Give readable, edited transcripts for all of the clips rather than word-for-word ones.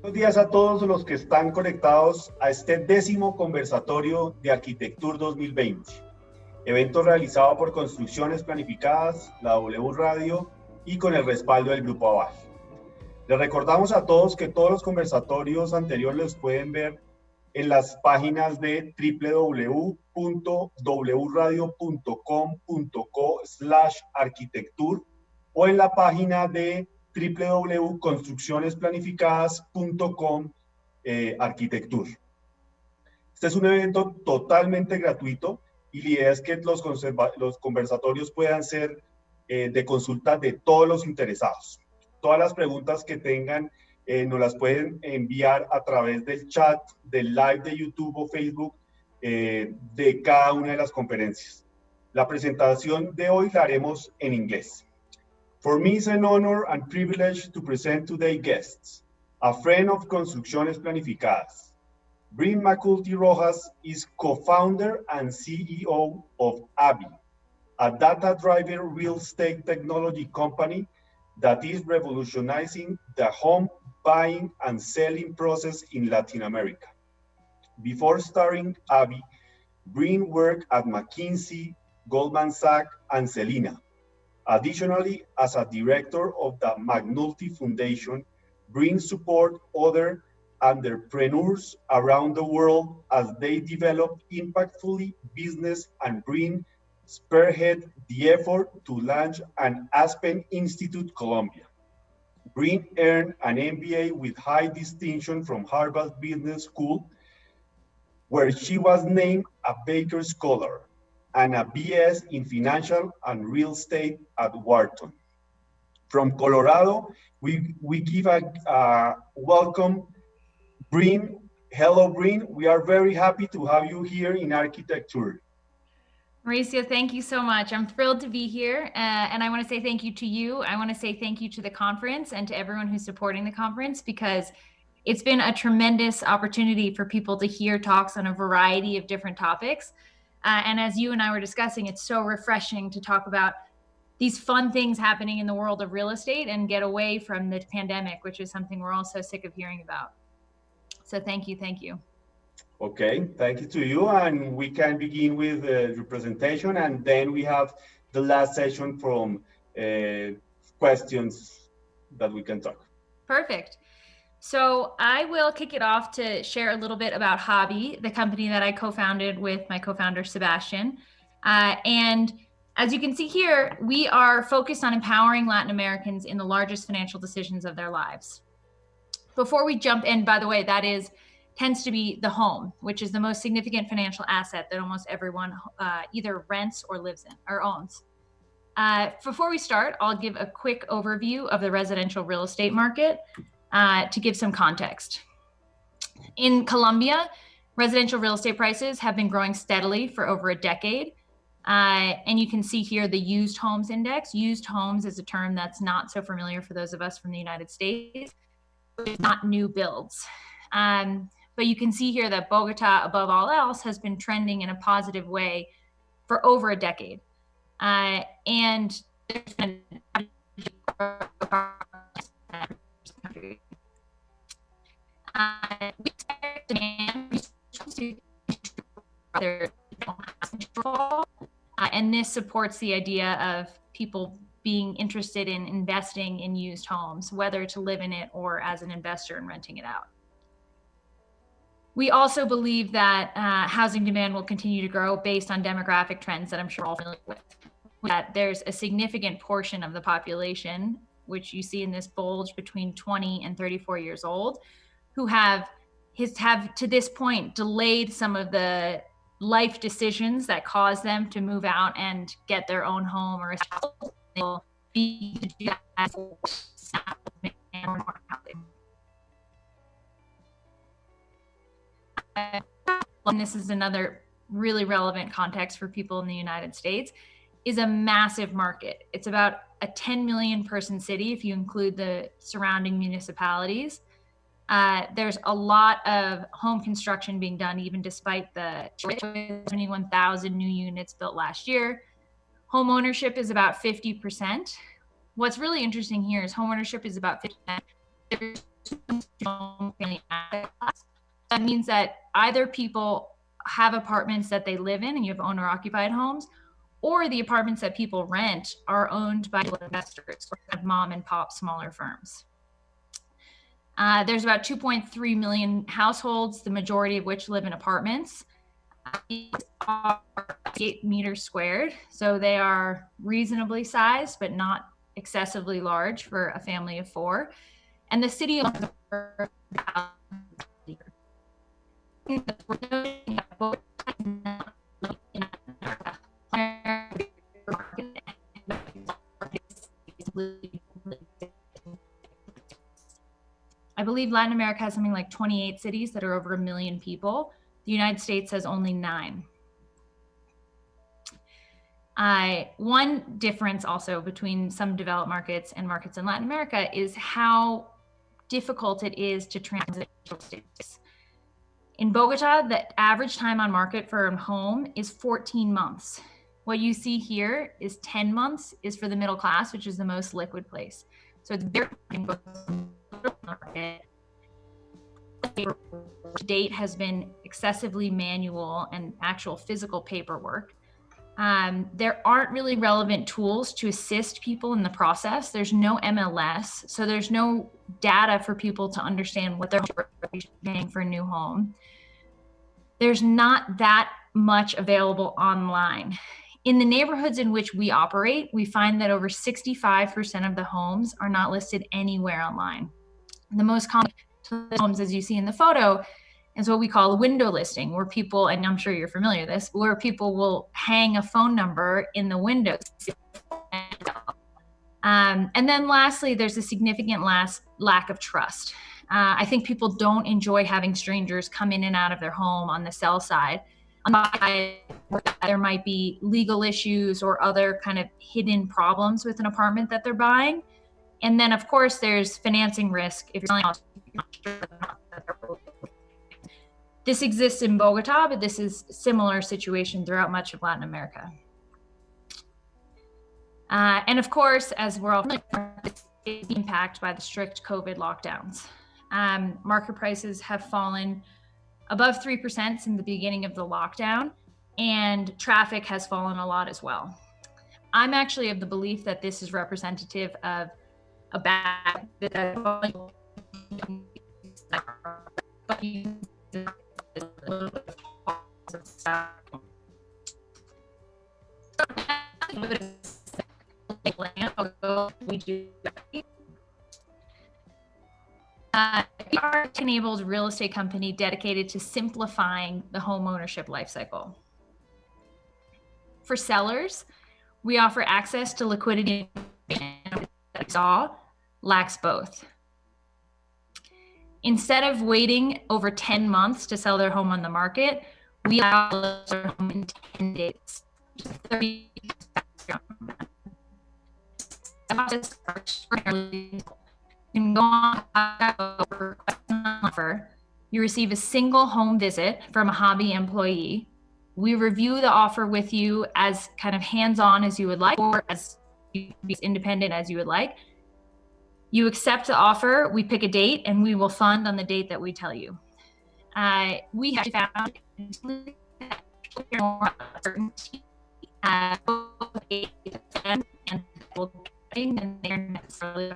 Buenos días a todos los que están conectados a este 10º conversatorio de Arquitectura 2020, evento realizado por Construcciones Planificadas, la W Radio y con el respaldo del Grupo Aval. Les recordamos a todos que todos los conversatorios anteriores los pueden ver en las páginas de www.wradio.com.co/arquitectura o en la página de www.construccionesplanificadas.com arquitectura. Este es un evento totalmente gratuito y la idea es que los conversatorios puedan ser de consulta de todos los interesados. Todas las preguntas que tengan nos las pueden enviar a través del chat, del live de YouTube o Facebook de cada una de las conferencias. La presentación de hoy la haremos en inglés. For me, it's an honor and privilege to present today's guests, a friend of Construcciones Planificadas. Brynne Mcnulty Rojas is co-founder and CEO of AVI, a data-driven real estate technology company that is revolutionizing the home buying and selling process in Latin America. Before starting AVI, Brynne worked at McKinsey, Goldman Sachs, and Celina. Additionally, as a director of the Mcnulty Foundation, Brynne supports other entrepreneurs around the world as they develop impactfully business, and Brynne spearhead the effort to launch an Aspen Institute Colombia. Brynne earned an MBA with high distinction from Harvard Business School, where she was named a Baker Scholar, and a BS in Financial and Real Estate at Wharton. From Colorado, we give a welcome, Brynne. Hello, Brynne. We are very happy to have you here in Architecture. Mauricio, thank you so much. I'm thrilled to be here. And I want to say thank you to you. I want to say thank you to the conference and to everyone who's supporting the conference, because it's been a tremendous opportunity for people to hear talks on a variety of different topics. And as you and I were discussing, it's so refreshing to talk about these fun things happening in the world of real estate and get away from the pandemic, which is something we're all so sick of hearing about. So thank you, thank you. Okay, thank you to you. And we can begin with the presentation, and then we have the last session from questions that we can talk. Perfect. So I will kick it off to share a little bit about Hobby, the company that I co-founded with my co-founder, Sebastian. And as you can see here, we are focused on empowering Latin Americans in the largest financial decisions of their lives. Before we jump in, by the way, that tends to be the home, which is the most significant financial asset that almost everyone either rents or lives in or owns. Before we start, I'll give a quick overview of the residential real estate market. To give some context. In Colombia, residential real estate prices have been growing steadily for over a decade. And you can see here the used homes index. Used homes is a term that's not so familiar for those of us from the United States. It's not new builds. But you can see here that Bogota, above all else, has been trending in a positive way for over a decade. And there's been we expect demand and this supports the idea of people being interested in investing in used homes, whether to live in it or as an investor and renting it out. We also believe that housing demand will continue to grow based on demographic trends that I'm sure all familiar with. That there's a significant portion of the population, which you see in this bulge between 20 and 34 years old, who have to this point delayed some of the life decisions that cause them to move out and get their own home or will be and this is another really relevant context for people in the United States, is a massive market. It's about a 10 million person city if you include the surrounding municipalities. There's a lot of home construction being done, even despite the 71,000 new units built last year. Home ownership is about 50%. What's really interesting here is home ownership is about 50%. There's That means that either people have apartments that they live in and you have owner occupied homes, or the apartments that people rent are owned by investors or mom and pop smaller firms. There's about 2.3 million households, the majority of which live in apartments. These are 8 meters squared, so they are reasonably sized, but not excessively large for a family of 4. And the city of I believe Latin America has something like 28 cities that are over 1 million people. The United States has only 9. One difference also between some developed markets and markets in Latin America is how difficult it is to transit. In Bogota, the average time on market for a home is 14 months. What you see here is 10 months is for the middle class, which is the most liquid place. So it's very market. To date has been excessively manual and actual physical paperwork. There aren't really relevant tools to assist people in the process. There's no MLS, so there's no data for people to understand what they're paying for a new home. There's not that much available online. In the neighborhoods in which we operate, we find that over 65% of the homes are not listed anywhere online. The most common homes, as you see in the photo, is what we call a window listing, where people, and I'm sure you're familiar with this, where people will hang a phone number in the windows. And then lastly, there's a significant lack of trust. I think people don't enjoy having strangers come in and out of their home on the sell side. There might be legal issues or other kind of hidden problems with an apartment that they're buying. And then, of course, there's financing risk if you're selling a house. This exists in Bogota, but this is a similar situation throughout much of Latin America. And of course, as we're all familiar, it's impacted by the strict COVID lockdowns. Market prices have fallen above 3% since the beginning of the lockdown, and traffic has fallen a lot as well. I'm actually of the belief that this is representative of a bad we are a tech-enabled real estate company dedicated to simplifying the home ownership lifecycle. For sellers, we offer access to liquidity that lacks both. Instead of waiting over 10 months to sell their home on the market, we allow their home in 10 days. You you receive a single home visit from a hobby employee. We review the offer with you as kind of hands-on as you would like, or as independent as you would like. You accept the offer, we pick a date, and we will fund on the date that we tell you. We have found certainty and they're necessarily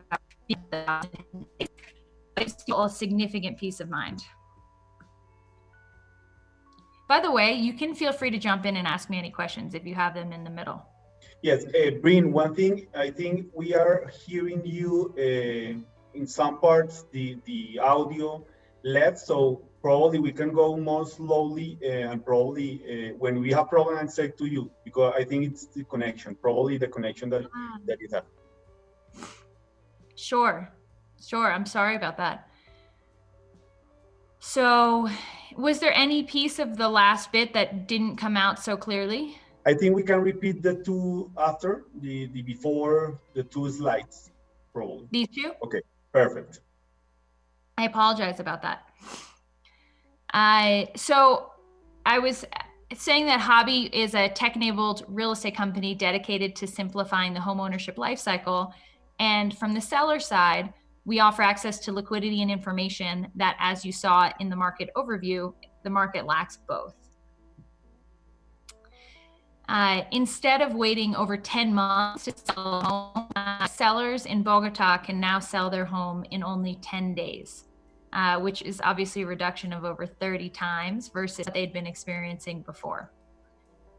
but it's still a significant peace of mind. By the way, you can feel free to jump in and ask me any questions if you have them in the middle. Yes, Brynne, one thing, I think we are hearing you in some parts, the audio left, so probably we can go more slowly and probably when we have problem, I'll say to you, because I think it's the connection, probably the connection that you have. Sure. I'm sorry about that. So was there any piece of the last bit that didn't come out so clearly? I think we can repeat the two after, the before, the 2 slides, probably. These 2? Okay, perfect. I apologize about that. So I was saying that Hobby is a tech-enabled real estate company dedicated to simplifying the homeownership lifecycle. And from the seller side, we offer access to liquidity and information that, as you saw in the market overview, the market lacks both. Instead of waiting over 10 months to sell a home, sellers in Bogota can now sell their home in only 10 days, which is obviously a reduction of over 30 times versus what they'd been experiencing before.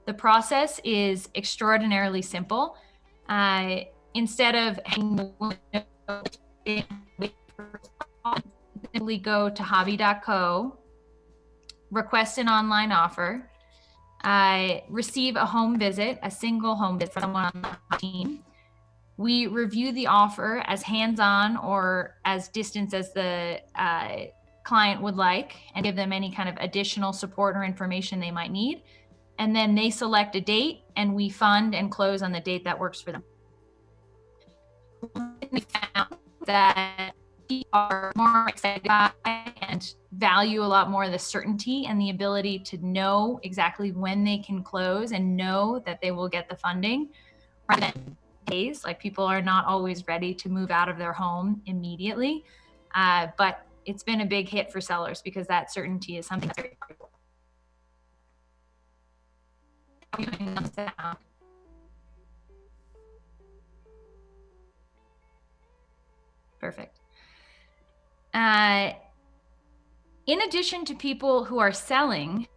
The process is extraordinarily simple. Instead of simply go to hobby.co, request an online offer, receive a home visit, a single home visit from someone on the team. We review the offer as hands-on or as distant as the client would like and give them any kind of additional support or information they might need. And then they select a date and we fund and close on the date that works for them. We found that people are more excited about and value a lot more the certainty and the ability to know exactly when they can close and know that they will get the funding rather than days. Like, people are not always ready to move out of their home immediately. But it's been a big hit for sellers because that certainty is something that's very valuable. Perfect. In addition to people who are selling,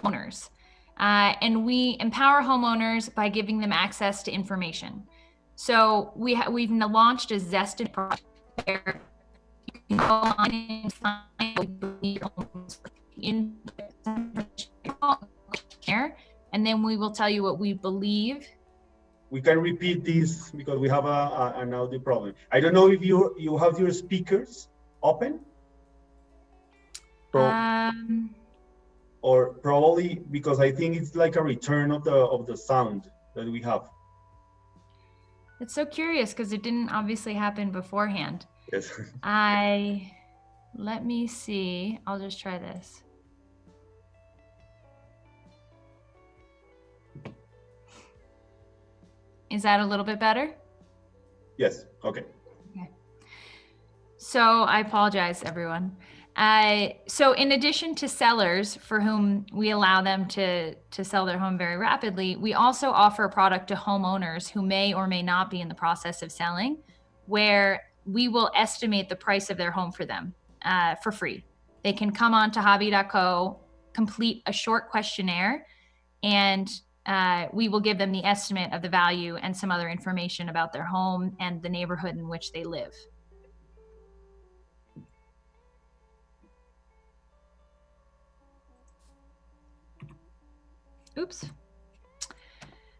owners, and we empower homeowners by giving them access to information. So we've launched a Zested project where you can go on and find your homes in there, and then we will tell you what we believe. We can repeat this because we have an audio problem. I don't know if you have your speakers open. Or probably because I think it's like a return of the sound that we have. It's so curious because it didn't obviously happen beforehand. Yes. Let me see. I'll just try this. Is that a little bit better? Yes. Okay. Okay. So I apologize, everyone. So in addition to sellers for whom we allow them to sell their home very rapidly, we also offer a product to homeowners who may or may not be in the process of selling, where we will estimate the price of their home for them for free. They can come on to hobby.co, complete a short questionnaire, and we will give them the estimate of the value and some other information about their home and the neighborhood in which they live. Oops.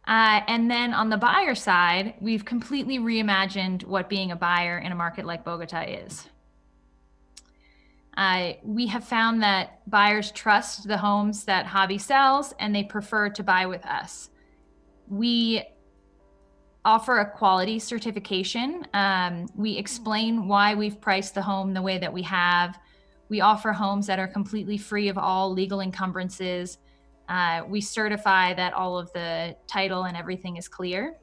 And then on the buyer side, we've completely reimagined what being a buyer in a market like Bogota is. We have found that buyers trust the homes that Hobby sells and they prefer to buy with us. We offer a quality certification. We explain why we've priced the home the way that we have. We offer homes that are completely free of all legal encumbrances. We certify that all of the title and everything is clear.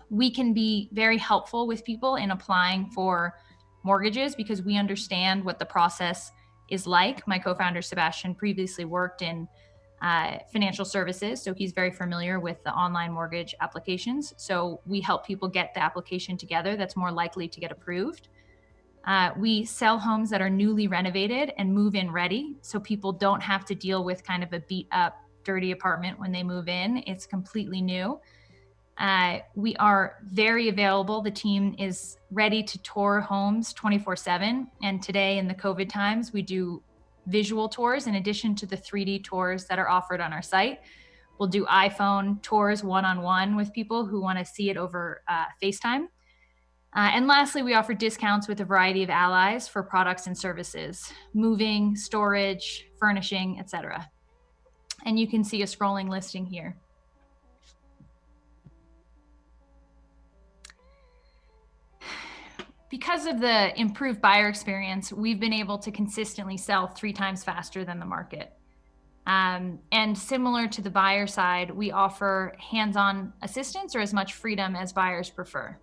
We can be very helpful with people in applying for mortgages because we understand what the process is like. My co-founder Sebastian previously worked in financial services, so he's very familiar with the online mortgage applications. So we help people get the application together that's more likely to get approved. We sell homes that are newly renovated and move-in ready, so people don't have to deal with kind of a beat-up, dirty apartment when they move in. It's completely new. We are very available. The team is ready to tour homes 24/7. And today in the COVID times, we do visual tours in addition to the 3D tours that are offered on our site. We'll do iPhone tours one-on-one with people who want to see it over FaceTime. And lastly, we offer discounts with a variety of allies for products and services, moving, storage, furnishing, etc. And you can see a scrolling listing here. Because of the improved buyer experience, we've been able to consistently sell 3 times faster than the market. And similar to the buyer side, we offer hands-on assistance or as much freedom as buyers prefer.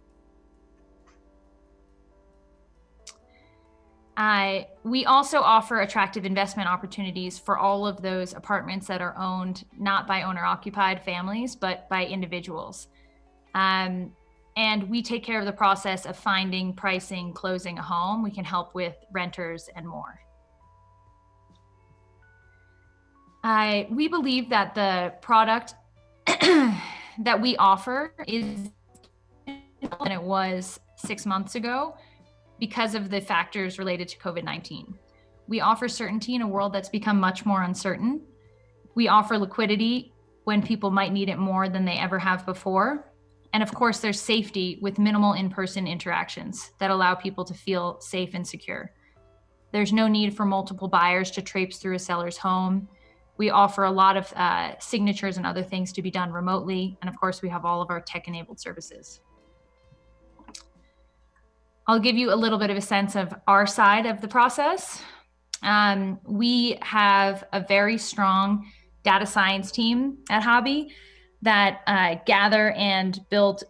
We also offer attractive investment opportunities for all of those apartments that are owned not by owner-occupied families, but by individuals. And we take care of the process of finding, pricing, closing a home. We can help with renters and more. We believe that the product that we offer is than it was 6 months ago because of the factors related to COVID-19. We offer certainty in a world that's become much more uncertain. We offer liquidity when people might need it more than they ever have before. And of course, there's safety with minimal in-person interactions that allow people to feel safe and secure. There's no need for multiple buyers to traipse through a seller's home. We offer a lot of signatures and other things to be done remotely. And of course, we have all of our tech-enabled services. I'll give you a little bit of a sense of our side of the process. We have a very strong data science team at Hobby that gather and build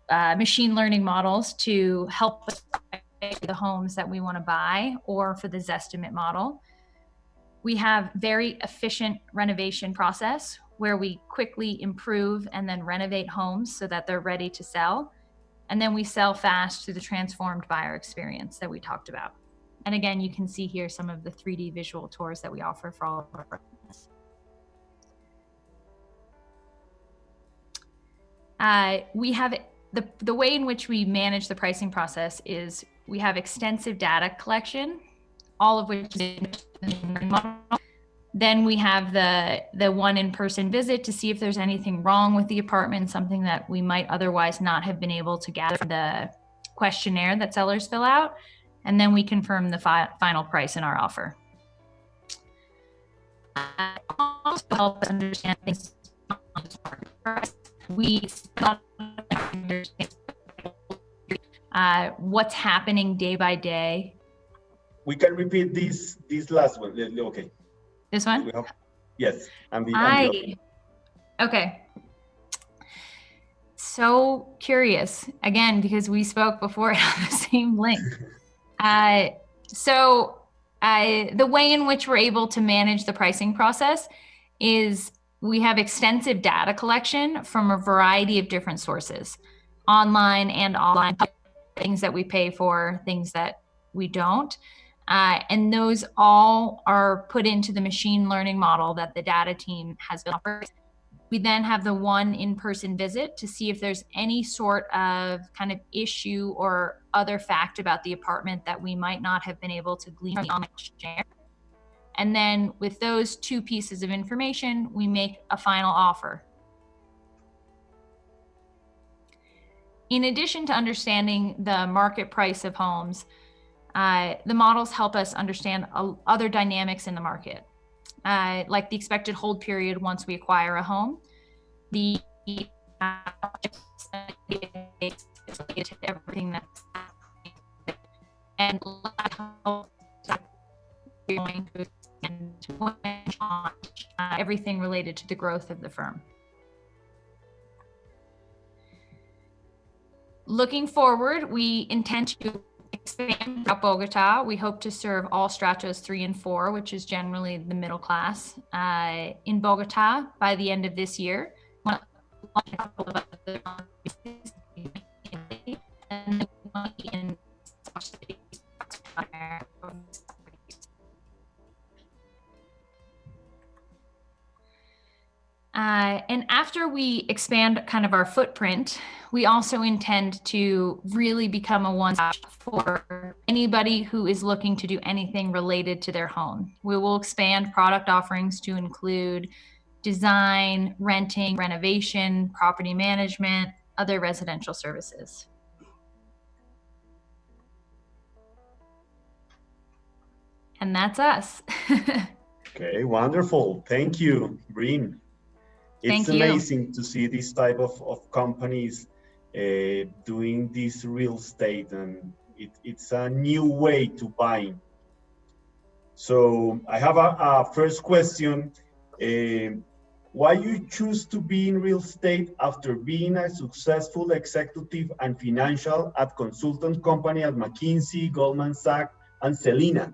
machine learning models to help us pick the homes that we want to buy, or for the Zestimate model. We have very efficient renovation process where we quickly improve and then renovate homes so that they're ready to sell. And then we sell fast through the transformed buyer experience that we talked about. And again, you can see here some of the 3D visual tours that we offer for all of our partners. We have the way in which we manage the pricing process is we have extensive data collection, all of which is in the model. Then we have the one in-person visit to see if there's anything wrong with the apartment, something that we might otherwise not have been able to gather from the questionnaire that sellers fill out. And then we confirm the final price in our offer. Also help us understand things. We what's happening day by day. We can repeat this last one. Okay. This one? Yes. Okay. So curious, again, because we spoke before on the same link. The way in which we're able to manage the pricing process is we have extensive data collection from a variety of different sources, online and offline, things that we pay for, things that we don't. And those all are put into the machine learning model that the data team has built. We then have the one in-person visit to see if there's any sort of kind of issue or other fact about the apartment that we might not have been able to glean from the online questionnaire. And then with those two pieces of information, we make a final offer. In addition to understanding the market price of homes, the models help us understand other dynamics in the market, like the expected hold period once we acquire a home, the everything that's happening, and everything related to the growth of the firm. Looking forward, we intend to expand throughout Bogota. We hope to serve all stratos 3 and 4, which is generally the middle class, in Bogota by the end of this year. And after we expand kind of our footprint, we also intend to really become a one-stop for anybody who is looking to do anything related to their home. We will expand product offerings to include design, renting, renovation, property management, other residential services. And that's us. Okay, wonderful. Thank you, Brynne. It's amazing to see this type of companies doing this real estate, and it's a new way to buy. So I have a first question. Why you choose to be in real estate after being a successful executive and financial at consultant company at McKinsey, Goldman Sachs, And Selena,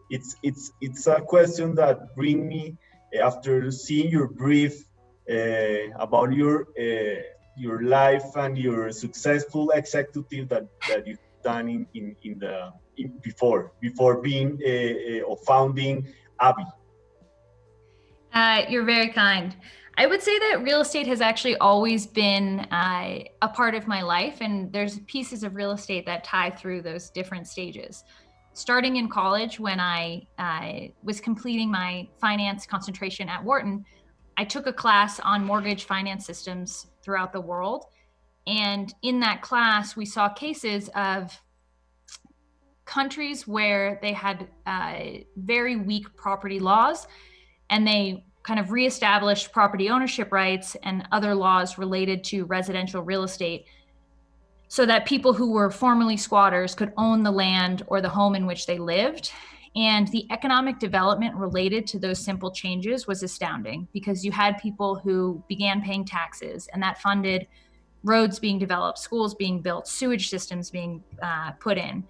it's a question that brings me after seeing your brief about your life and your successful executive that you've done before being or founding Abby. You're very kind. I would say that real estate has actually always been a part of my life, and there's pieces of real estate that tie through those different stages. Starting in college, when I was completing my finance concentration at Wharton, I took a class on mortgage finance systems throughout the world. And in that class, we saw cases of countries where they had very weak property laws, and they kind of reestablished property ownership rights and other laws related to residential real estate so that people who were formerly squatters could own the land or the home in which they lived. And the economic development related to those simple changes was astounding, because you had people who began paying taxes, and that funded roads being developed, schools being built, sewage systems being put in.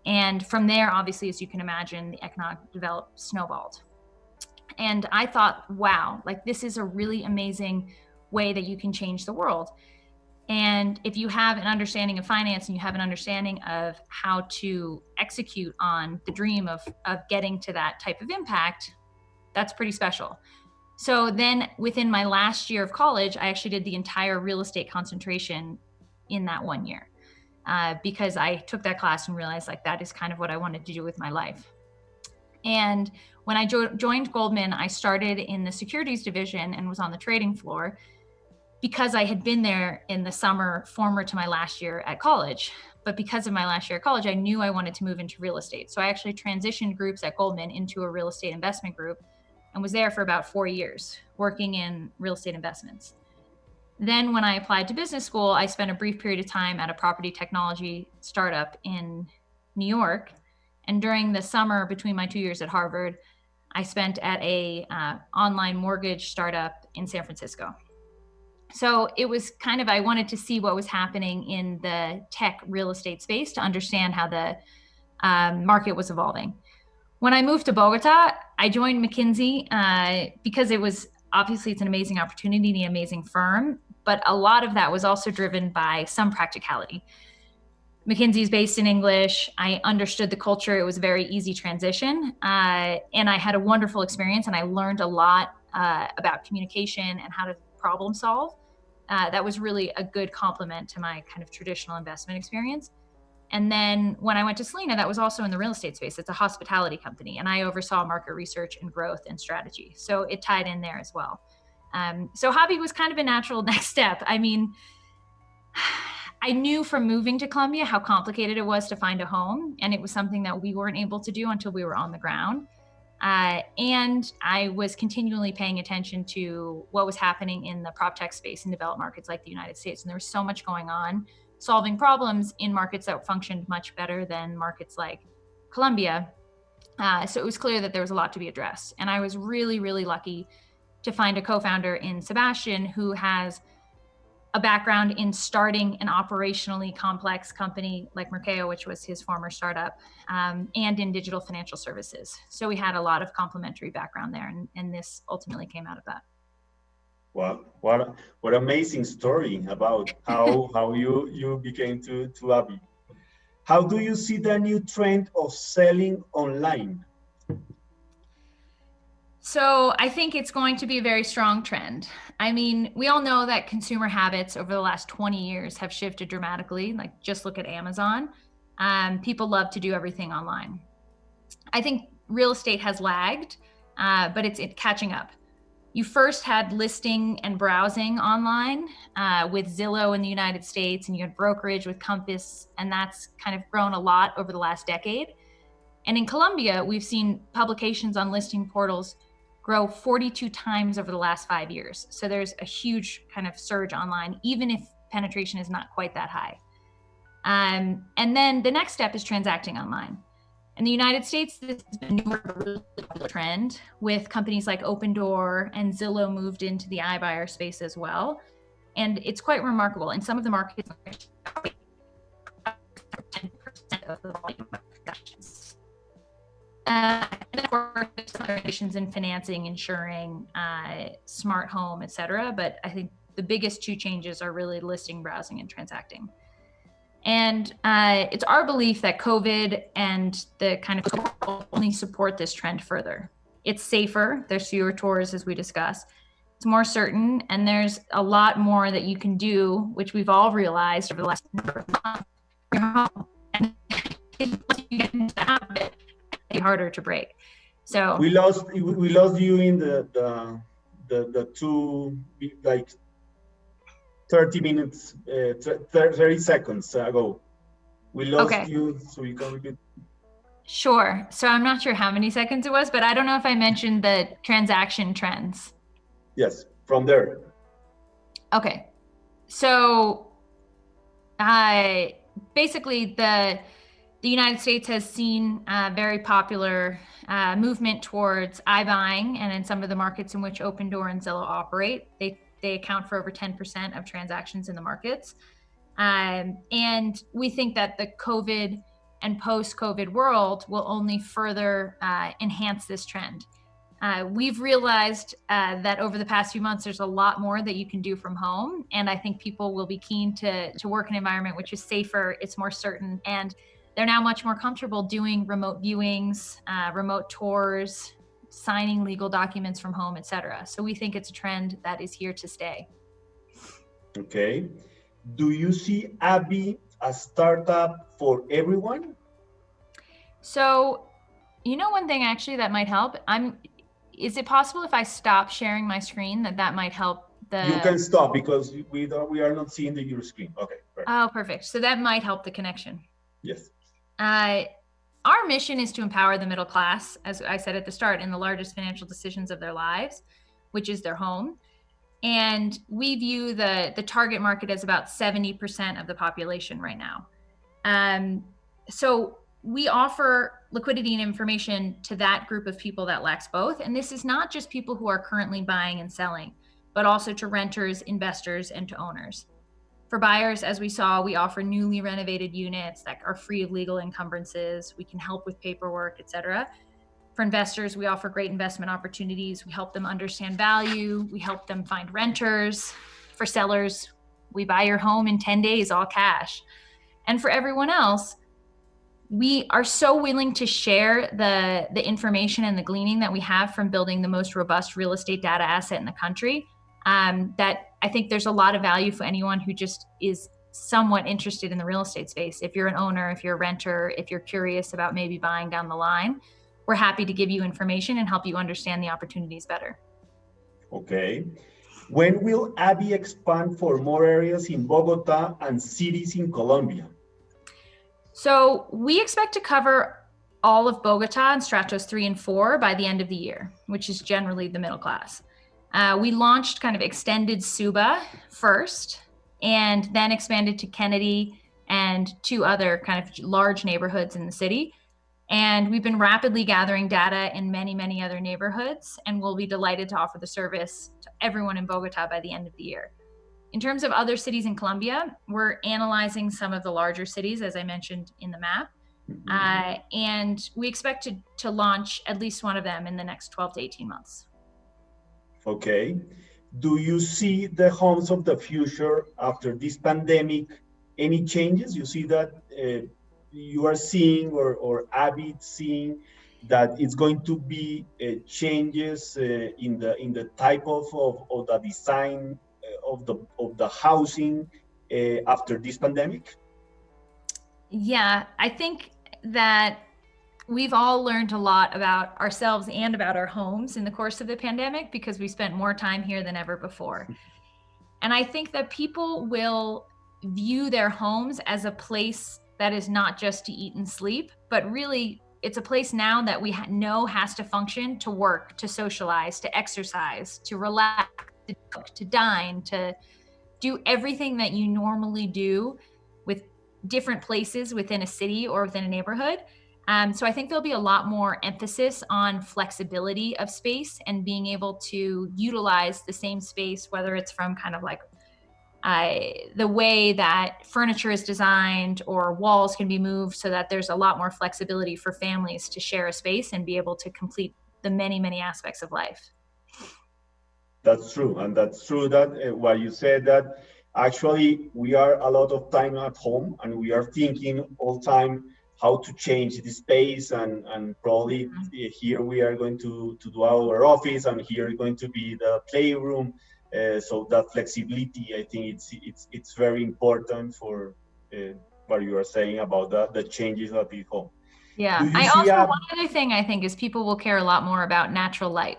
And from there, obviously, as you can imagine, the economic development snowballed. And I thought, wow, like this is a really amazing way that you can change the world. And if you have an understanding of finance and you have an understanding of how to execute on the dream of getting to that type of impact, that's pretty special. So then within my last year of college, I actually did the entire real estate concentration in that 1 year because I took that class and realized like that is kind of what I wanted to do with my life. And when I joined Goldman, I started in the securities division and was on the trading floor because I had been there in the summer former to my last year at college. But because of my last year at college, I knew I wanted to move into real estate. So I actually transitioned groups at Goldman into a real estate investment group and was there for about 4 years working in real estate investments. Then when I applied to business school, I spent a brief period of time at a property technology startup in New York. And during the summer between my 2 years at Harvard, I spent at a online mortgage startup in San Francisco. So it was kind of, I wanted to see what was happening in the tech real estate space to understand how the market was evolving. When I moved to Bogota, I joined McKinsey because it was, obviously it's an amazing opportunity, an amazing firm, but a lot of that was also driven by some practicality. McKinsey is based in English. I understood the culture. It was a very easy transition. And I had a wonderful experience, and I learned a lot about communication and how to problem solve. That was really a good complement to my kind of traditional investment experience. And then when I went to Selena, that was also in the real estate space. It's a hospitality company, and I oversaw market research and growth and strategy. So it tied in there as well. So hobby was kind of a natural next step. I mean, I knew from moving to Colombia how complicated it was to find a home, and it was something that we weren't able to do until we were on the ground. And I was continually paying attention to what was happening in the prop tech space in developed markets like the United States. And there was so much going on, solving problems in markets that functioned much better than markets like Colombia. So it was clear that there was a lot to be addressed. And I was really, really lucky to find a co-founder in Sebastian who has a background in starting an operationally complex company like Mercado, which was his former startup, and in digital financial services. So we had a lot of complementary background there, and this ultimately came out of that. Wow, what amazing story about how you became to Abby. How do you see the new trend of selling online? So I think it's going to be a very strong trend. I mean, we all know that consumer habits over the last 20 years have shifted dramatically. Like, just look at Amazon. People love to do everything online. I think real estate has lagged, but it's catching up. You first had listing and browsing online with Zillow in the United States, and you had brokerage with Compass, and that's kind of grown a lot over the last decade. And in Colombia, we've seen publications on listing portals grow 42 times over the last 5 years. So there's a huge kind of surge online, even if penetration is not quite that high. And then the next step is transacting online. In the United States, this has been a really popular trend with companies like Opendoor, and Zillow moved into the iBuyer space as well. And it's quite remarkable. In some of the markets, 10% of the volume of transactions. And of course, regulations in financing, insuring, smart home, et cetera. But I think the biggest two changes are really listing, browsing, and transacting. And it's our belief that COVID and the kind of only support this trend further. It's safer, there's fewer tours as we discussed. It's more certain, and there's a lot more that you can do, which we've all realized over the last number of months. Your home. And you get into the habit, it's harder to break. So we lost you in the two, like 30 minutes, 30 seconds ago. We lost you, so you can repeat. Sure. So I'm not sure how many seconds it was, but I don't know if I mentioned the transaction trends. Yes, from there. Okay. So basically the United States has seen a very popular movement towards iBuying, and in some of the markets in which Open Door and Zillow operate, they account for over 10% of transactions in the markets. And we think that the COVID and post-COVID world will only further enhance this trend. We've realized that over the past few months, there's a lot more that you can do from home. And I think people will be keen to work in an environment which is safer, it's more certain, and they're now much more comfortable doing remote viewings, remote tours, signing legal documents from home, et cetera. So we think it's a trend that is here to stay. Okay. Do you see Abby a startup for everyone? So, one thing actually that might help, is it possible if I stop sharing my screen that might help the... You can stop because we are not seeing your screen. Okay. Right. Oh, perfect. So that might help the connection. Yes. Our mission is to empower the middle class, as I said at the start, in the largest financial decisions of their lives, which is their home. And we view the target market as about 70% of the population right now. So we offer liquidity and information to that group of people that lacks both. And this is not just people who are currently buying and selling, but also to renters, investors, and to owners. For buyers, as we saw, we offer newly renovated units that are free of legal encumbrances. We can help with paperwork, et cetera. For investors, we offer great investment opportunities. We help them understand value. We help them find renters. For sellers, we buy your home in 10 days, all cash. And for everyone else, we are so willing to share the information and the gleaning that we have from building the most robust real estate data asset in the country, that I think there's a lot of value for anyone who just is somewhat interested in the real estate space. If you're an owner, if you're a renter, if you're curious about maybe buying down the line, we're happy to give you information and help you understand the opportunities better. Okay. When will Abby expand for more areas in Bogota and cities in Colombia? So we expect to cover all of Bogota and stratos 3 and 4 by the end of the year, which is generally the middle class. We launched kind of extended Suba first, and then expanded to Kennedy and 2 other kind of large neighborhoods in the city. And we've been rapidly gathering data in many, many other neighborhoods, and we'll be delighted to offer the service to everyone in Bogota by the end of the year. In terms of other cities in Colombia, we're analyzing some of the larger cities, as I mentioned in the map. And we expect to launch at least one of them in the next 12 to 18 months. Okay. Do you see the homes of the future after this pandemic? Any changes? You see that you are seeing or Abby seeing that it's going to be changes in the type of the design of the housing after this pandemic? Yeah, I think that we've all learned a lot about ourselves and about our homes in the course of the pandemic because we spent more time here than ever before. And I think that people will view their homes as a place that is not just to eat and sleep, but really it's a place now that we know has to function, to work, to socialize, to exercise, to relax, to cook, to dine, to do everything that you normally do with different places within a city or within a neighborhood. So I think there'll be a lot more emphasis on flexibility of space and being able to utilize the same space, whether it's from kind of like the way that furniture is designed or walls can be moved so that there's a lot more flexibility for families to share a space and be able to complete the many, many aspects of life. That's true. And that's true that what you said, that actually we are a lot of time at home and we are thinking all time how to change the space, and probably here we are going to do our office, and here is going to be the playroom. So that flexibility, I think it's very important for what you are saying about the changes at the home. Yeah, one other thing I think is people will care a lot more about natural light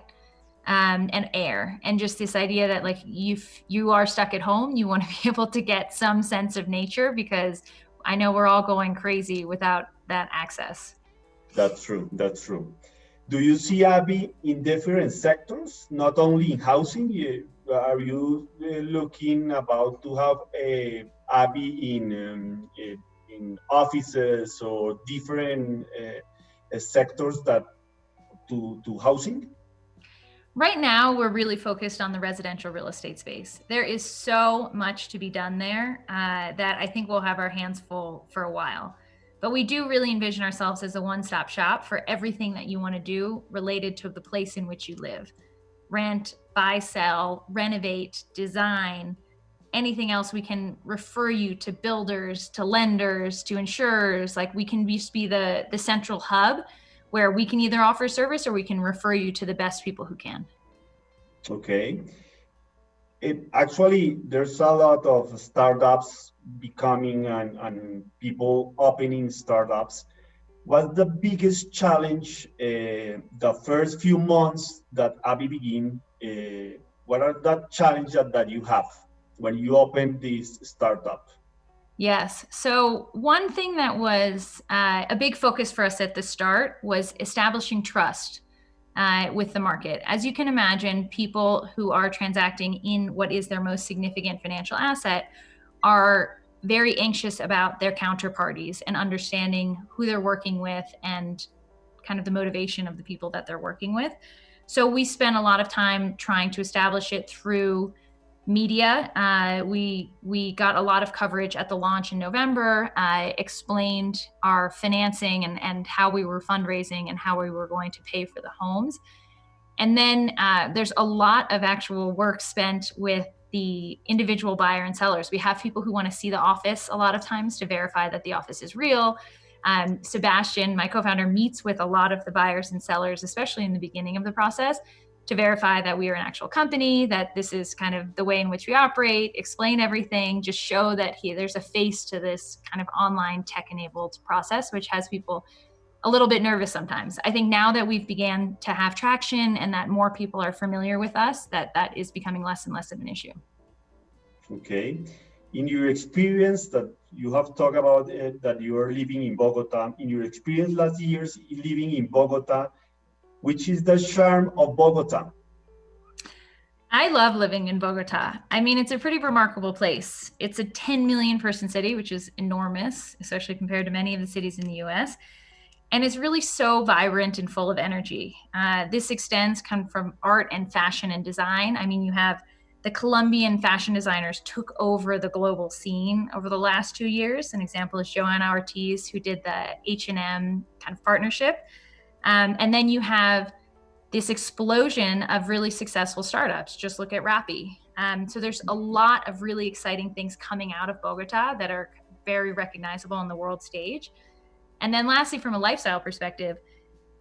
and air, and just this idea that like if you are stuck at home, you want to be able to get some sense of nature, because I know we're all going crazy without that access. That's true. That's true. Do you see Abby in different sectors, not only in housing? Are you looking about to have a Abby in offices or different sectors that to housing? Right now, we're really focused on the residential real estate space. There is so much to be done there that I think we'll have our hands full for a while. But we do really envision ourselves as a one-stop shop for everything that you want to do related to the place in which you live. Rent, buy, sell, renovate, design, anything else. We can refer you to builders, to lenders, to insurers. Like we can just be the central hub where we can either offer service or we can refer you to the best people who can. Okay. Actually, there's a lot of startups becoming and people opening startups. What's the biggest challenge the first few months that Abby begin? What are the challenges that you have when you open this startup? Yes. So one thing that was a big focus for us at the start was establishing trust with the market. As you can imagine, people who are transacting in what is their most significant financial asset are very anxious about their counterparties and understanding who they're working with and kind of the motivation of the people that they're working with. So we spent a lot of time trying to establish it through media. We got a lot of coverage at the launch in November. I explained our financing and how we were fundraising and how we were going to pay for the homes. And then there's a lot of actual work spent with the individual buyer and sellers. We have people who want to see the office a lot of times to verify that the office is real. Sebastian, my co-founder, meets with a lot of the buyers and sellers, especially in the beginning of the process, to verify that we are an actual company, that this is kind of the way in which we operate, explain everything, just show that there's a face to this kind of online tech-enabled process, which has people a little bit nervous sometimes. I think now that we've began to have traction and that more people are familiar with us, that is becoming less and less of an issue. Okay. In your experience that you have talked about that you are living in Bogota, in your experience last years living in Bogota, which is the charm of Bogota? I love living in Bogota. I mean, it's a pretty remarkable place. It's a 10 million person city, which is enormous, especially compared to many of the cities in the US. And it's really so vibrant and full of energy. This extends kind of from art and fashion and design. I mean, you have the Colombian fashion designers took over the global scene over the last 2 years. An example is Joanna Ortiz, who did the H&M kind of partnership. And then you have this explosion of really successful startups. Just look at Rappi. So there's a lot of really exciting things coming out of Bogota that are very recognizable on the world stage. And then lastly, from a lifestyle perspective,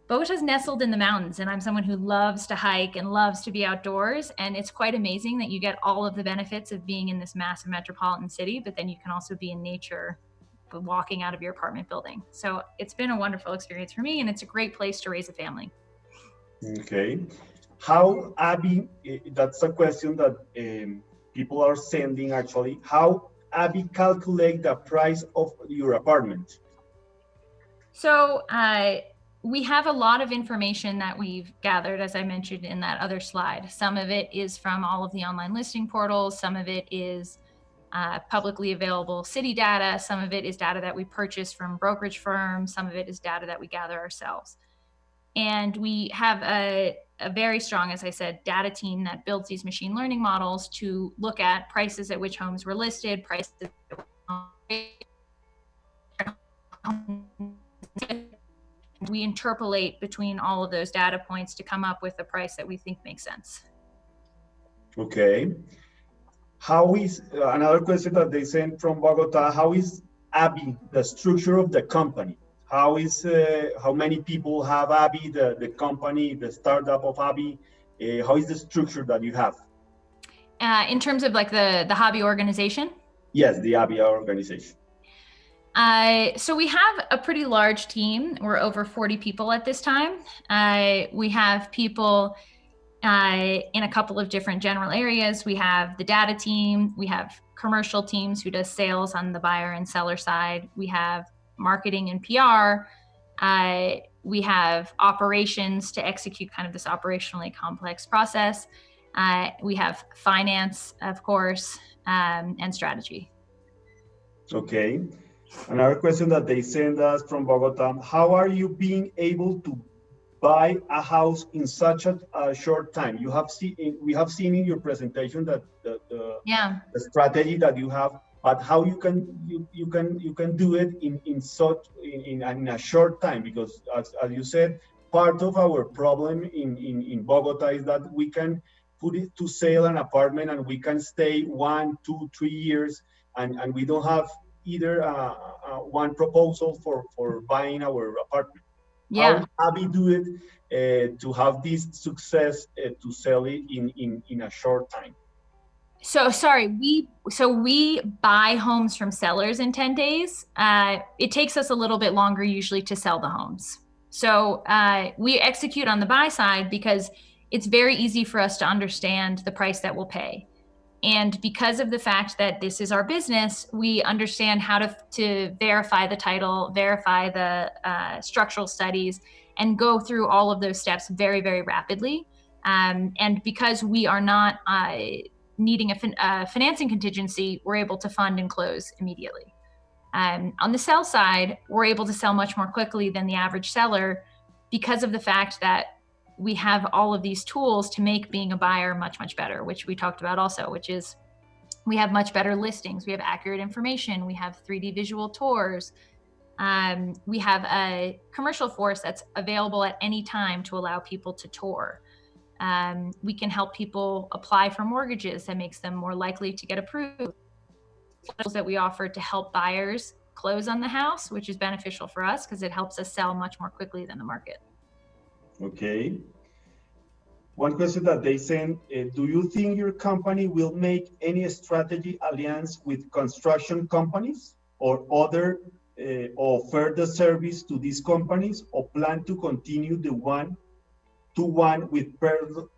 Bogota's nestled in the mountains, and I'm someone who loves to hike and loves to be outdoors. And it's quite amazing that you get all of the benefits of being in this massive metropolitan city, but then you can also be in nature walking out of your apartment building. So it's been a wonderful experience for me, and it's a great place to raise a family. Okay. How, Abby, that's a question that people are sending actually. How, Abby, calculate the price of your apartment? So we have a lot of information that we've gathered, as I mentioned in that other slide. Some of it is from all of the online listing portals. Some of it is publicly available city data. Some of it is data that we purchase from brokerage firms. Some of it is data that we gather ourselves. And we have a very strong, as I said, data team that builds these machine learning models to look at prices at which homes were listed, prices we interpolate between all of those data points to come up with a price that we think makes sense. Okay. How is, another question that they sent from Bogota, how is ABI, the structure of the company? How is, how many people have ABI, the company, the startup of ABI? How is the structure that you have? In terms of like the hobby organization? Yes, the ABI organization. So we have a pretty large team. We're over 40 people at this time. We have people in a couple of different general areas. We have the data team. We have commercial teams who does sales on the buyer and seller side. We have marketing and PR. We have operations to execute kind of this operationally complex process. We have finance, of course, and strategy. Okay. Another question that they send us from Bogota, how are you being able to buy a house in such a short time? You have seen, we have seen in your presentation that the strategy that you have, but how you can do it in a short time? Because as you said, part of our problem in Bogota is that we can put it to sale an apartment and we can stay 1, 2, 3 years and we don't have either one proposal for buying our apartment. Yeah. How ABI do it to have this success to sell it in a short time? So sorry, we buy homes from sellers in 10 days. It takes us a little bit longer usually to sell the homes. So we execute on the buy side because it's very easy for us to understand the price that we'll pay. And because of the fact that this is our business, we understand how to verify the title, verify the structural studies, and go through all of those steps very, very rapidly. And because we are not needing a financing contingency, we're able to fund and close immediately. On the sell side, we're able to sell much more quickly than the average seller because of the fact that we have all of these tools to make being a buyer much, much better, which we talked about also, which is we have much better listings. We have accurate information. We have 3D visual tours. We have a commercial force that's available at any time to allow people to tour. We can help people apply for mortgages that makes them more likely to get approved. That we offer to help buyers close on the house, which is beneficial for us because it helps us sell much more quickly than the market. Okay. One question that they sent, do you think your company will make any strategy alliance with construction companies or other offer the service to these companies, or plan to continue the one-to-one with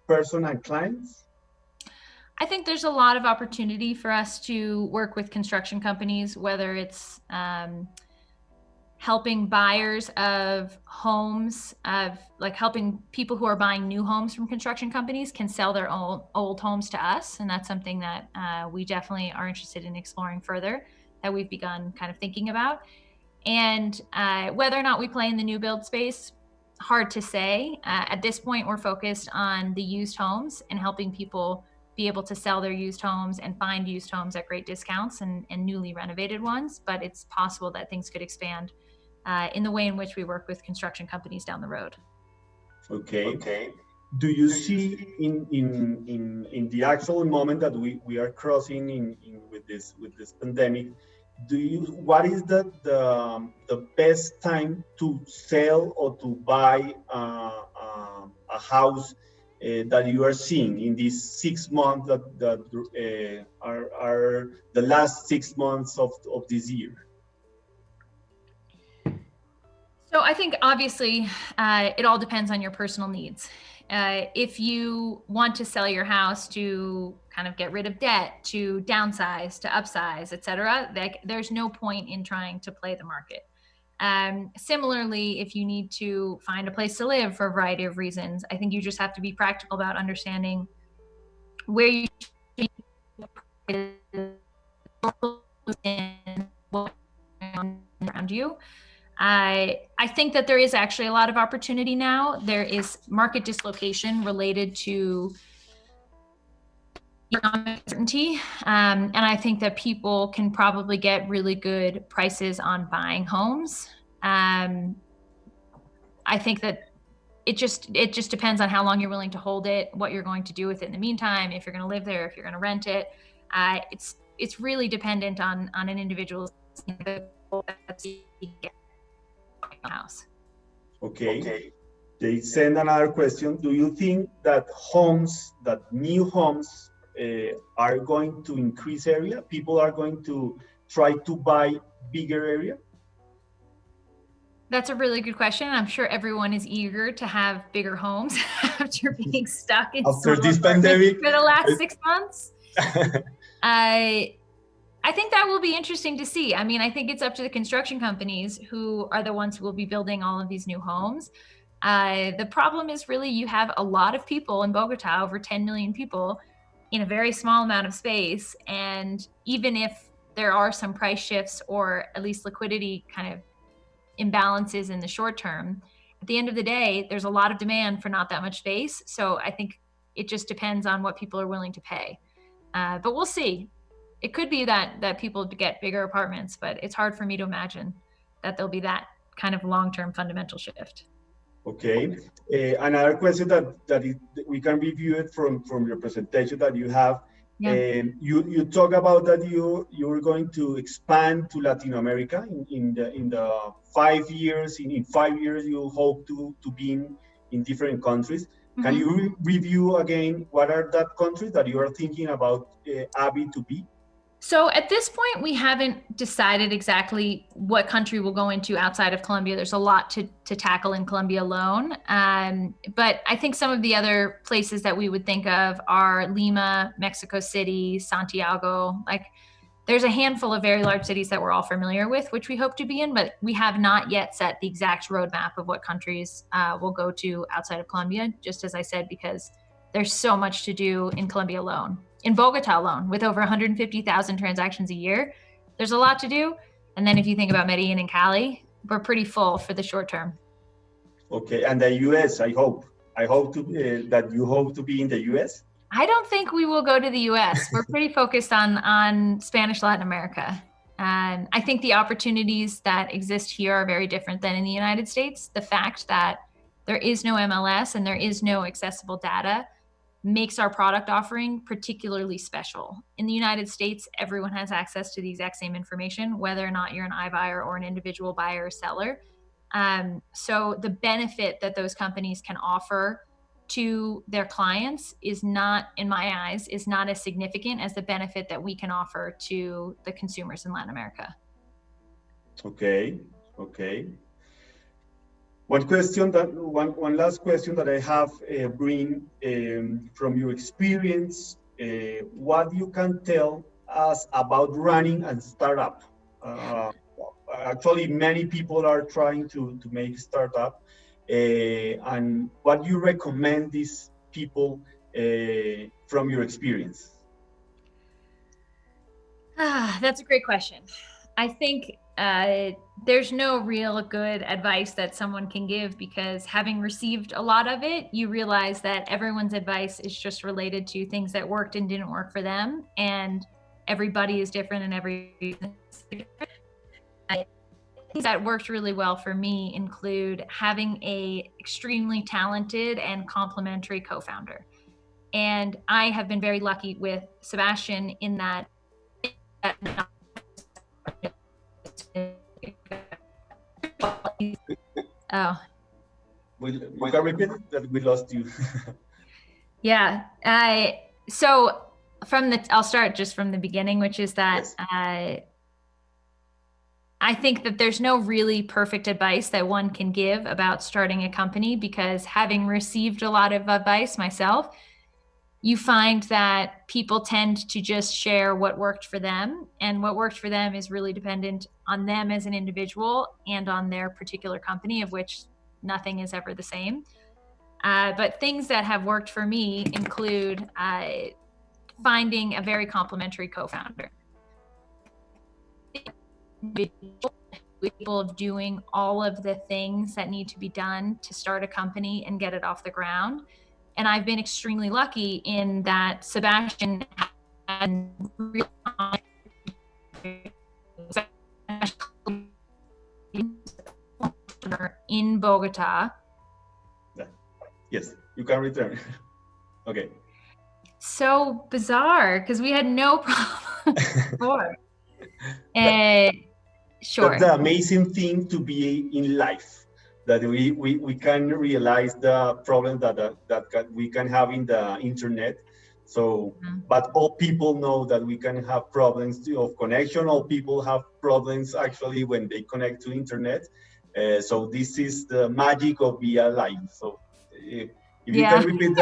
personal clients? I think there's a lot of opportunity for us to work with construction companies, whether it's helping buyers of homes, helping people who are buying new homes from construction companies can sell their old homes to us. And that's something that we definitely are interested in exploring further, that we've begun kind of thinking about. And whether or not we play in the new build space, hard to say. At this point, we're focused on the used homes and helping people be able to sell their used homes and find used homes at great discounts and newly renovated ones. But it's possible that things could expand in the way in which we work with construction companies down the road. Okay. Do you see in the actual moment that we are crossing with this pandemic, what is the best time to sell or to buy a house that you are seeing in these 6 months that are the last 6 months of this year? So I think obviously it all depends on your personal needs. If you want to sell your house to kind of get rid of debt, to downsize, to upsize, et cetera, there's no point in trying to play the market. Similarly, if you need to find a place to live for a variety of reasons, I think you just have to be practical about understanding where you should be around you. I think that there is actually a lot of opportunity now. There is market dislocation related to economic uncertainty. And I think that people can probably get really good prices on buying homes. I think that it just depends on how long you're willing to hold it, what you're going to do with it in the meantime, if you're going to live there, if you're going to rent it. It's really dependent on an individual's house. Okay. They send another question. Do you think that new homes are going to increase area? People are going to try to buy bigger area? That's a really good question. I'm sure everyone is eager to have bigger homes after being stuck in this pandemic for the last 6 months. I think that will be interesting to see. I mean, I think it's up to the construction companies who are the ones who will be building all of these new homes. The problem is really you have a lot of people in Bogota, over 10 million people, in a very small amount of space. And even if there are some price shifts or at least liquidity kind of imbalances in the short term, at the end of the day, there's a lot of demand for not that much space. So I think it just depends on what people are willing to pay. But we'll see. It could be that people get bigger apartments, but it's hard for me to imagine that there'll be that kind of long-term fundamental shift. Okay. Another question that we can review it from your presentation that you have. Yeah. You talk about that you're going to expand to Latin America in the 5 years. In 5 years, you hope to be in different countries. Mm-hmm. Can you review again what are that countries that you are thinking about Abby to be? So at this point, we haven't decided exactly what country we'll go into outside of Colombia. There's a lot to tackle in Colombia alone. But I think some of the other places that we would think of are Lima, Mexico City, Santiago. Like, there's a handful of very large cities that we're all familiar with, which we hope to be in, but we have not yet set the exact roadmap of what countries we'll go to outside of Colombia, just as I said, because there's so much to do in Colombia alone. In Bogota alone, with over 150,000 transactions a year, there's a lot to do. And then if you think about Medellin and Cali, we're pretty full for the short term. Okay, and the U.S., I hope that you hope to be in the U.S.? I don't think we will go to the U.S. We're pretty focused on Spanish Latin America. And I think the opportunities that exist here are very different than in the United States. The fact that there is no MLS and there is no accessible data makes our product offering particularly special. In the United States, everyone has access to the exact same information, whether or not you're an iBuyer or an individual buyer or seller. So the benefit that those companies can offer to their clients is not, in my eyes, is not as significant as the benefit that we can offer to the consumers in Latin America. Okay. One last question that I have, Brynne, from your experience, what you can tell us about running a startup? Actually, many people are trying to make a startup, and what you recommend these people from your experience? That's a great question. I think there's no real good advice that someone can give, because having received a lot of it, you realize that everyone's advice is just related to things that worked and didn't work for them. And everybody is different and things that worked really well for me include having a extremely talented and complementary co-founder. And I have been very lucky with Sebastian in that oh, we can repeat that we lost you. Yeah. So I'll start just from the beginning, which is that yes. I think that there's no really perfect advice that one can give about starting a company, because having received a lot of advice myself, you find that people tend to just share what worked for them, and what worked for them is really dependent on them as an individual and on their particular company, of which nothing is ever the same. But things that have worked for me include finding a very complementary co-founder. capable of doing all of the things that need to be done to start a company and get it off the ground. And I've been extremely lucky in that Sebastian had in Bogota. Yes, you can return. Okay. So bizarre, because we had no problem before. Sure. That's the amazing thing to be in life, that we can realize the problem that we can have in the internet. So, but all people know that we can have problems of connection. All people have problems actually when they connect to internet. So this is the magic of being alive. So if you can repeat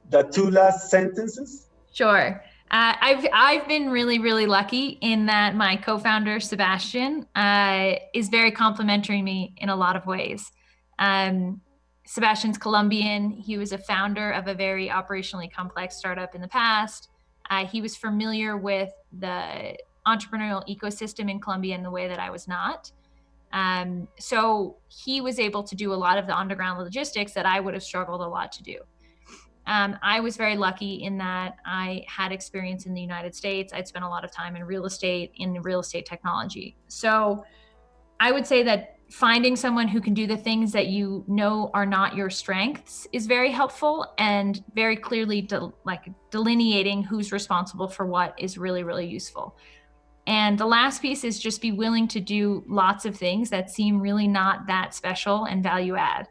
the two last sentences. Sure. I've been really lucky in that my co-founder Sebastian is very complimentary me in a lot of ways. Sebastian's Colombian. He was a founder of a very operationally complex startup in the past. He was familiar with the entrepreneurial ecosystem in Colombia in the way that I was not. So he was able to do a lot of the underground logistics that I would have struggled a lot to do. I was very lucky in that I had experience in the United States. I'd spent a lot of time in real estate technology. So I would say that finding someone who can do the things that you know are not your strengths is very helpful, and very clearly delineating who's responsible for what is really useful. And the last piece is just be willing to do lots of things that seem really not that special and value add.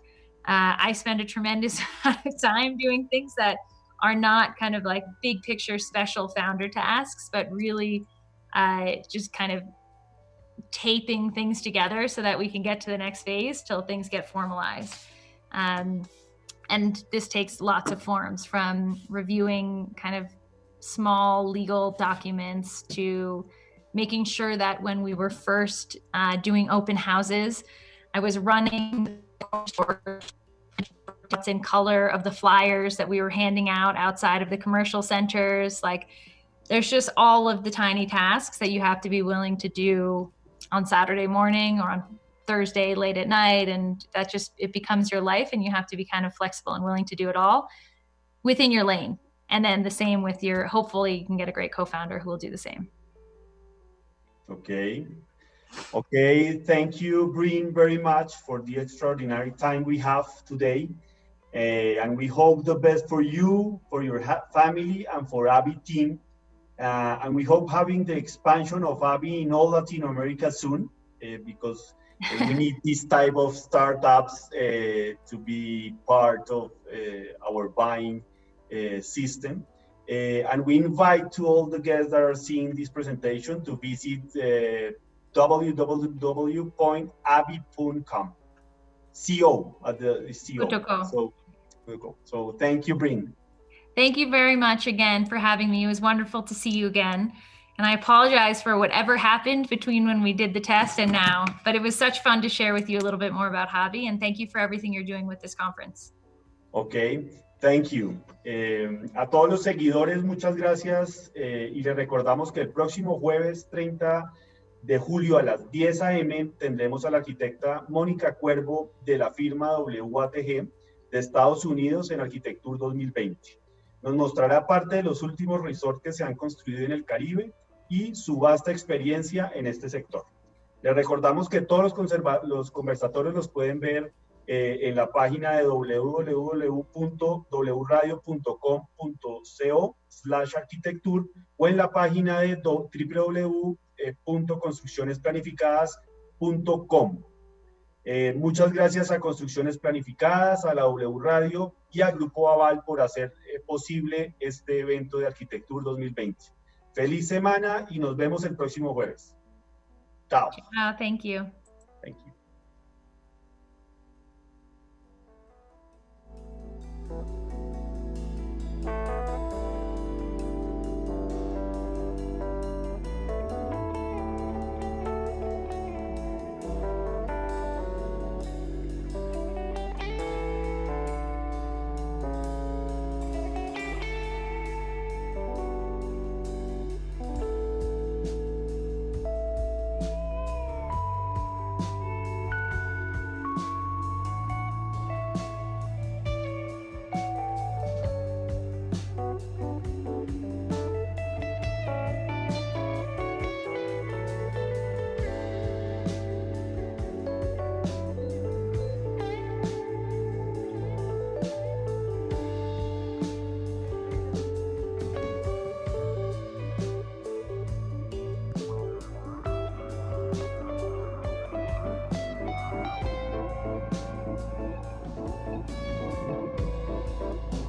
I spend a tremendous amount of time doing things that are not kind of like big picture special founder tasks, but really just kind of taping things together so that we can get to the next phase till things get formalized. And this takes lots of forms, from reviewing kind of small legal documents to making sure that when we were first doing open houses, I was running what's in color of the flyers that we were handing out outside of the commercial centers. Like, there's just all of the tiny tasks that you have to be willing to do on Saturday morning or on Thursday late at night, and that just, it becomes your life, and you have to be kind of flexible and willing to do it all within your lane. And then the same with your, hopefully you can get a great co-founder who will do the same. Okay, thank you, Brynne, very much for the extraordinary time we have today. And we hope the best for you, for your family, and for Abby team. And we hope having the expansion of Abby in all Latin America soon, because we need this type of startups to be part of our buying system. And we invite to all the guests that are seeing this presentation to visit www.abby.com. CO at the CO. So thank you, Brynne. Thank you very much again for having me. It was wonderful to see you again. And I apologize for whatever happened between when we did the test and now, but it was such fun to share with you a little bit more about Hobby, and thank you for everything you're doing with this conference. Okay, thank you. A todos los seguidores, muchas gracias. Y les recordamos que el próximo jueves 30 de julio a las 10 a.m. tendremos a la arquitecta Mónica Cuervo de la firma WATG de Estados Unidos en Arquitectura 2020. Nos mostrará parte de los últimos resorts que se han construido en el Caribe y su vasta experiencia en este sector. Les recordamos que todos los conversatorios los pueden ver en la página de www.wradio.com.co/arquitectura o en la página de www.construccionesplanificadas.com. Muchas gracias a Construcciones Planificadas, a la W Radio y a Grupo Aval por hacer posible este evento de Arquitectura 2020. Feliz semana y nos vemos el próximo jueves. Chao. Thank you. Thank you.